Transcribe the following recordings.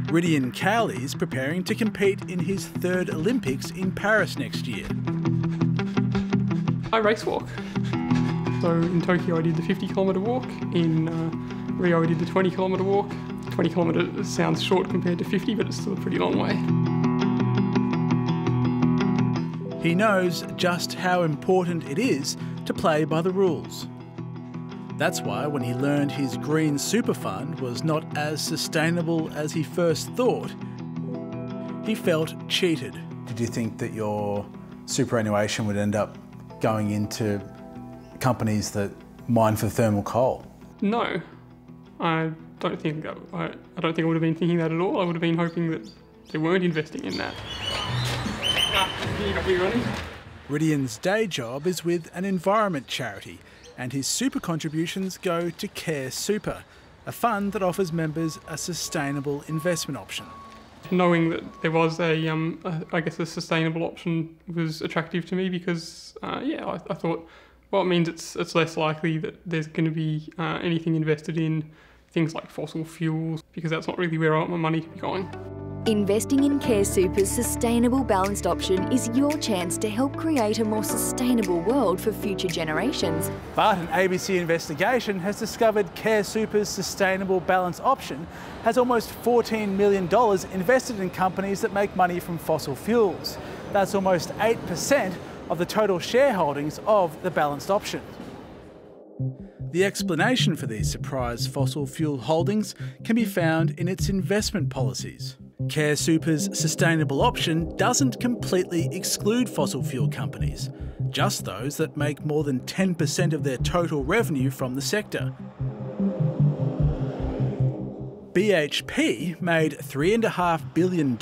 Rydian Cowley is preparing to compete in his third Olympics in Paris next year. I race walk. So in Tokyo I did the 50-kilometre walk, in Rio I did the 20-kilometre walk. 20 kilometres sounds short compared to 50, but it's still a pretty long way. He knows just how important it is to play by the rules. That's why when he learned his green super fund was not as sustainable as he first thought, he felt cheated. Did you think that your superannuation would end up going into companies that mine for thermal coal? No, I don't think I would have been thinking that at all. I would have been hoping that they weren't investing in that. Rydian's day job is with an environment charity, and his super contributions go to Care Super, a fund that offers members a sustainable investment option. Knowing that there was I guess a sustainable option was attractive to me because, I thought, well, it means it's less likely that there's going to be anything invested in things like fossil fuels, because that's not really where I want my money to be going. Investing in Care Super's sustainable balanced option is your chance to help create a more sustainable world for future generations. But an ABC investigation has discovered Care Super's sustainable balance option has almost $14 million invested in companies that make money from fossil fuels. That's almost 8% of the total shareholdings of the balanced option. The explanation for these surprise fossil fuel holdings can be found in its investment policies. Care Super's sustainable option doesn't completely exclude fossil fuel companies, just those that make more than 10% of their total revenue from the sector. BHP made $3.5 billion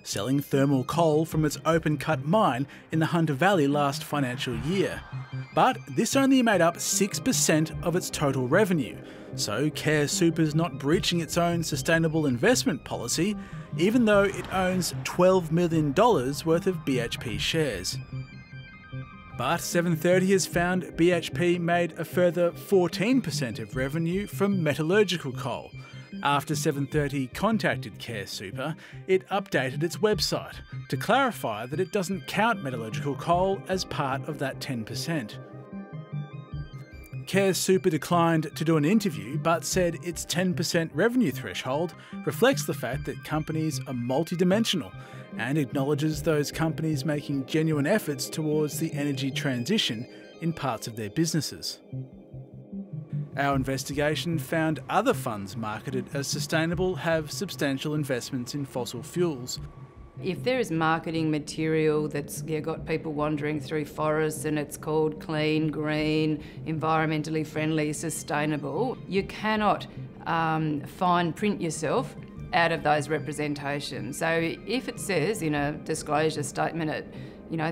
selling thermal coal from its open-cut mine in the Hunter Valley last financial year. But this only made up 6% of its total revenue, so Care Super's not breaching its own sustainable investment policy, even though it owns $12 million worth of BHP shares. But 730 has found BHP made a further 14% of revenue from metallurgical coal. After 730 contacted Care Super, it updated its website to clarify that it doesn't count metallurgical coal as part of that 10%. Care Super declined to do an interview, but said its 10% revenue threshold reflects the fact that companies are multidimensional and acknowledges those companies making genuine efforts towards the energy transition in parts of their businesses. Our investigation found other funds marketed as sustainable have substantial investments in fossil fuels. If there is marketing material that's got people wandering through forests and it's called clean, green, environmentally friendly, sustainable, you cannot fine print yourself out of those representations. So if it says in a disclosure statement at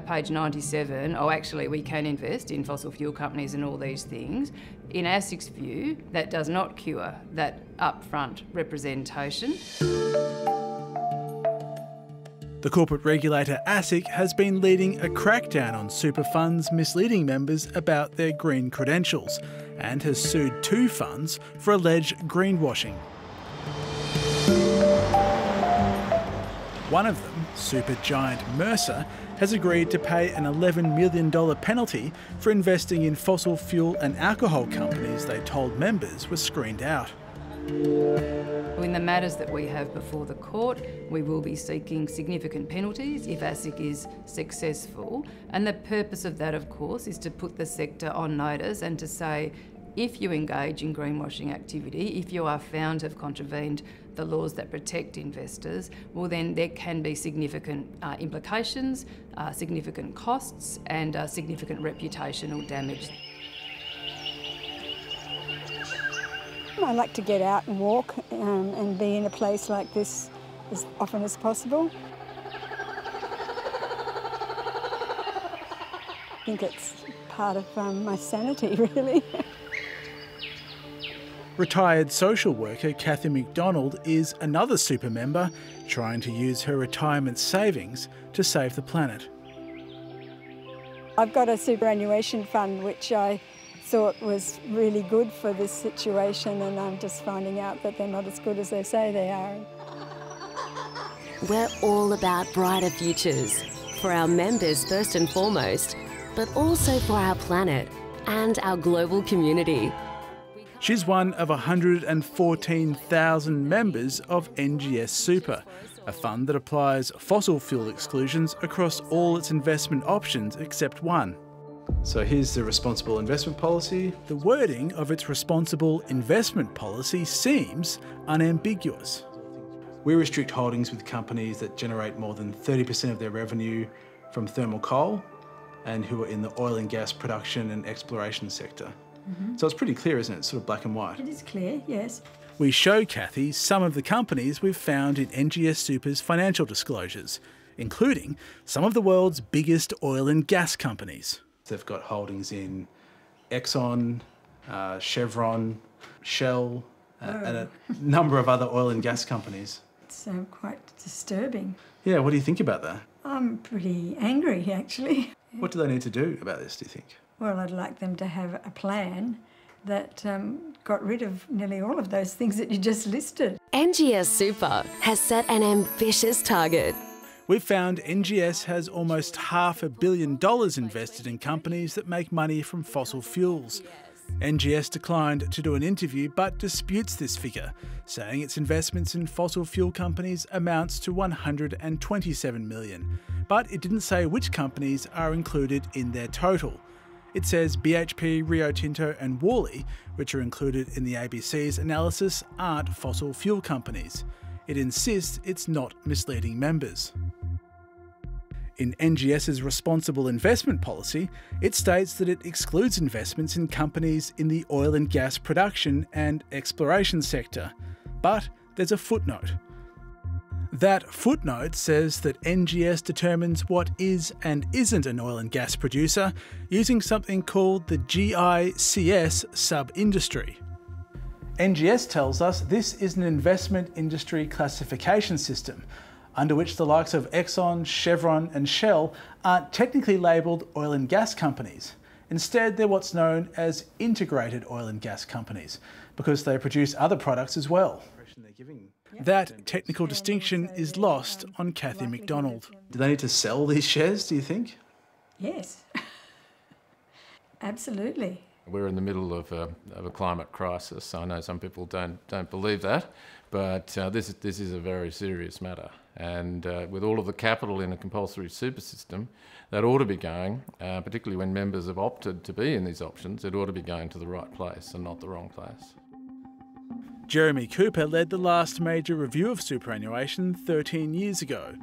page 97, oh, actually we can invest in fossil fuel companies and all these things, in ASIC's view, that does not cure that upfront representation. The corporate regulator ASIC has been leading a crackdown on super funds misleading members about their green credentials and has sued 2 funds for alleged greenwashing. One of them, super giant Mercer, has agreed to pay an $11 million penalty for investing in fossil fuel and alcohol companies they told members were screened out. In the matters that we have before the court, we will be seeking significant penalties if ASIC is successful. And the purpose of that, of course, is to put the sector on notice and to say, if you engage in greenwashing activity, if you are found to have contravened the laws that protect investors, well then there can be significant implications, significant costs and significant reputational damage. I like to get out and walk and be in a place like this as often as possible. I think it's part of my sanity, really. Retired social worker Cathy McDonald is another super member trying to use her retirement savings to save the planet. I've got a superannuation fund which I thought was really good for this situation, and I'm just finding out that they're not as good as they say they are. We're all about brighter futures, for our members first and foremost, but also for our planet and our global community. She's one of 114,000 members of NGS Super, a fund that applies fossil fuel exclusions across all its investment options except one. So here's the responsible investment policy. The wording of its responsible investment policy seems unambiguous. We restrict holdings with companies that generate more than 30% of their revenue from thermal coal and who are in the oil and gas production and exploration sector. So it's pretty clear, isn't it? It's sort of black and white. It is clear, yes. We show Kathy some of the companies we've found in NGS Super's financial disclosures, including some of the world's biggest oil and gas companies. They've got holdings in Exxon, Chevron, Shell, and a number of other oil and gas companies. It's quite disturbing. Yeah, what do you think about that? I'm pretty angry, actually. What do they need to do about this, do you think? Well, I'd like them to have a plan that got rid of nearly all of those things that you just listed. NGS Super has set an ambitious target. We've found NGS has almost $500 million invested in companies that make money from fossil fuels. NGS declined to do an interview but disputes this figure, saying its investments in fossil fuel companies amounts to $127 million. But it didn't say which companies are included in their total. It says BHP, Rio Tinto and Worley, which are included in the ABC's analysis, aren't fossil fuel companies. It insists it's not misleading members. In NGS's responsible investment policy, it states that it excludes investments in companies in the oil and gas production and exploration sector. But there's a footnote. That footnote says that NGS determines what is and isn't an oil and gas producer using something called the GICS sub-industry. NGS tells us this is an investment industry classification system, under which the likes of Exxon, Chevron and Shell aren't technically labelled oil and gas companies. Instead, they're what's known as integrated oil and gas companies, because they produce other products as well. That technical distinction is lost on Kathy McDonald. Do they need to sell these shares, do you think? Yes, absolutely. We're in the middle of a climate crisis. I know some people don't believe that, but this is a very serious matter. And with all of the capital in a compulsory super system, that ought to be going, particularly when members have opted to be in these options, it ought to be going to the right place and not the wrong place. Jeremy Cooper led the last major review of superannuation 13 years ago.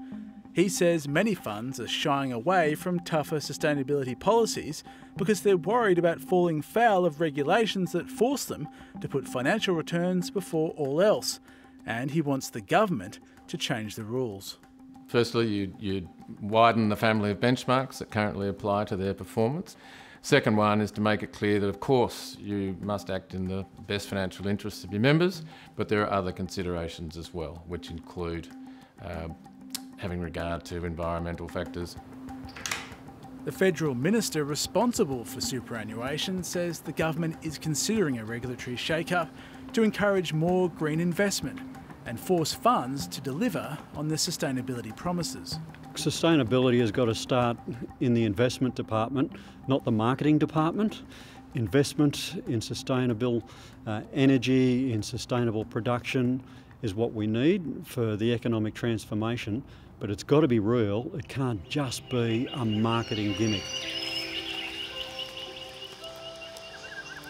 He says many funds are shying away from tougher sustainability policies because they're worried about falling foul of regulations that force them to put financial returns before all else. And he wants the government to change the rules. Firstly, you'd widen the family of benchmarks that currently apply to their performance. Second one is to make it clear that, of course, you must act in the best financial interests of your members, but there are other considerations as well, which include having regard to environmental factors. The federal minister responsible for superannuation says the government is considering a regulatory shake-up to encourage more green investment and force funds to deliver on their sustainability promises. Sustainability has got to start in the investment department, not the marketing department. Investment in sustainable energy, in sustainable production is what we need for the economic transformation, but it's got to be real. It can't just be a marketing gimmick.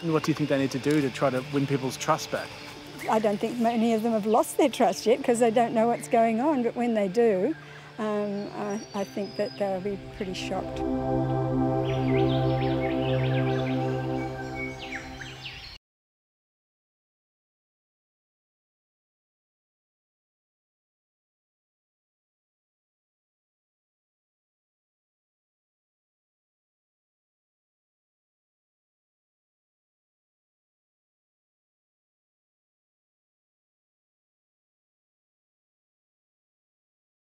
And what do you think they need to do to try to win people's trust back? I don't think many of them have lost their trust yet because they don't know what's going on, but when they do, I think that they'll be pretty shocked.